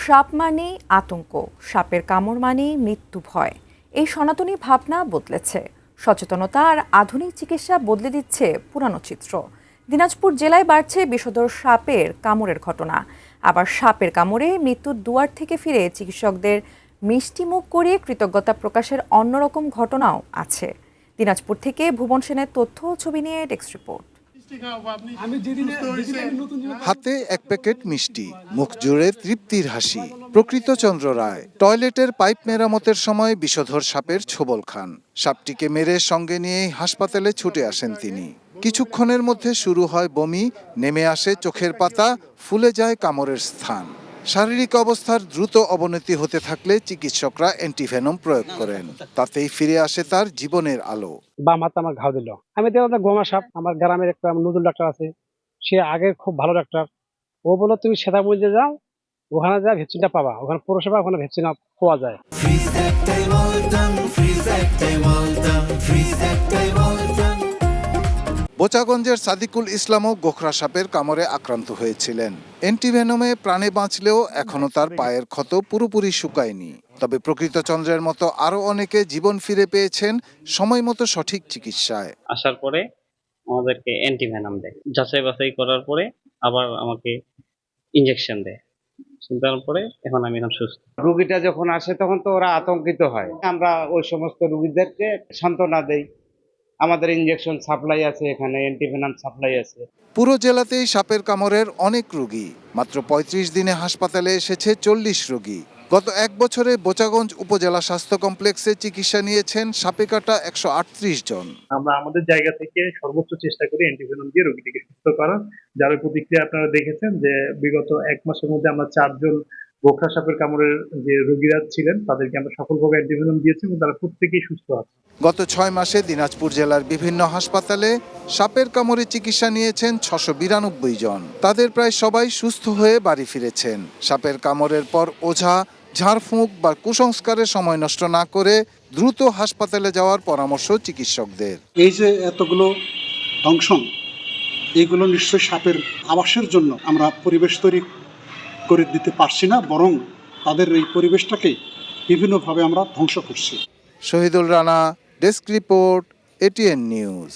সাপ মানেই আতঙ্ক, সাপের কামড় মানেই মৃত্যু ভয়। এই সনাতনী ভাবনা বদলেছে। সচেতনতা আর আধুনিক চিকিৎসা বদলে দিচ্ছে পুরানো চিত্র। দিনাজপুর জেলায় বাড়ছে বিষধর সাপের কামড়ের ঘটনা। আবার সাপের কামড়ে মৃত্যুর দুয়ার থেকে ফিরে চিকিৎসকদের মিষ্টি মুখ করিয়ে কৃতজ্ঞতা প্রকাশের অন্যরকম ঘটনাও আছে। দিনাজপুর থেকে ভুবন সেনের তথ্য ও ছবি নিয়ে ডেস্ক রিপোর্ট। হাতে এক প্যাকেট মিষ্টি, মুখ জুড়ে তৃপ্তির হাসি। প্রকৃত চন্দ্র রায় টয়লেটের পাইপ মেরামতের সময় বিষধর সাপের ছোবল খান। সাপটিকে মেরে সঙ্গে নিয়ে হাসপাতালে ছুটে আসেন তিনি। কিছুক্ষণের মধ্যে শুরু হয় বমি, নেমে আসে চোখের পাতা, ফুলে যায় কামড়ের স্থান। শারীরিক অবস্থার দ্রুত অবনতি হতে থাকলে চিকিৎসকরা অ্যান্টিভেনম প্রয়োগ করেন। তাতেই ফিরে আসে তার জীবনের আলো। বাম হাতে আমার ঘাও দিল। আমি দেখলাম গোমা সাপ। আমার গ্রামের একটা নজরুল ডাক্তার আছে, সে আগে খুব ভালো ডাক্তার। ও বলল তুমি সেতাবুর্জে যাও, ওখানে যা ভ্যাকসিনটা পাবা। ওখানে পৌরসভা ওখানে ভ্যাকসিন পাওয়া যায়। বোচাগঞ্জের সাদিকুল ইসলামও গোখরা সাপের কামড়ে আক্রান্ত হয়েছিলেন। অ্যান্টিভেনমে প্রাণে বাঁচলেও এখনো তার পায়ের ক্ষত পুরোপুরি শুকায়নি। তবে প্রকৃত চন্দ্রের মতো আরো অনেকে জীবন ফিরে পেয়েছেন সময় মতো সঠিক চিকিৎসায়। আসার পরে আমাদেরকে অ্যান্টিভেনাম দেয়, যাচাই বাছাই করার পরে আবার আমাকে ইনজেকশন দেয়। দেওয়ার পরে এখন সুস্থ। রোগীটা যখন আসে তখন তো ওরা আতঙ্কিত হয়। আমরা ওই সমস্ত রোগীদেরকে সান্ত্বনা দেই। আমাদের ইনজেকশন সাপ্লাই আছে, এখানে অ্যান্টিভেনাম সাপ্লাই আছে। পুরো জেলাতেই সাপের কামড়ের অনেক রোগী। মাত্র ৩৫ দিনে হাসপাতালে এসেছে ৪০ রোগী। গত এক বছরে বোচাগঞ্জ উপজেলা স্বাস্থ্য কমপ্লেক্সে চিকিৎসা নিয়েছেন সাপে কাটা ১৩৮ জন। আমরা আমাদের জায়গা থেকে সর্বোচ্চ চেষ্টা করি অ্যান্টিভেনম দিয়ে রোগীটিকে সুস্থ করার। যার প্রতিক্রিয়া আপনারা দেখেছেন যে বিগত এক মাসের মধ্যে আমরা ৪ জন গোখরা সাপের কামড়ের যে রোগীরা ছিলেন তাদেরকে আমরা সফলভাবে অ্যান্টিভেনম দিয়েছি এবং তারা প্রত্যেকেই সুস্থ আছে। গত ৬ মাসে দিনাজপুর জেলার বিভিন্ন হাসপাতালে সাপের কামড়ে চিকিৎসা নিয়েছেন ৬৯২ জন। তাদের প্রায় সবাই সুস্থ হয়ে বাড়ি ফিরেছেন। সাপের কামড়ের পর ওঝা, ঝাড়ফুঁক বা কুসংস্কারে সময় নষ্ট না করে দ্রুত হাসপাতালে যাওয়ার পরামর্শ চিকিৎসকদের। এই যে এতগুলো দংশন, এইগুলো নিশ্চয়ই সাপের আবাসের জন্য আমরা পরিবেশ তৈরি করে দিতে পারছি না, বরং তাদের এই পরিবেশটাকে বিভিন্নভাবে আমরা ধ্বংস করছি। Shahidul Rana, desk report, ATN news.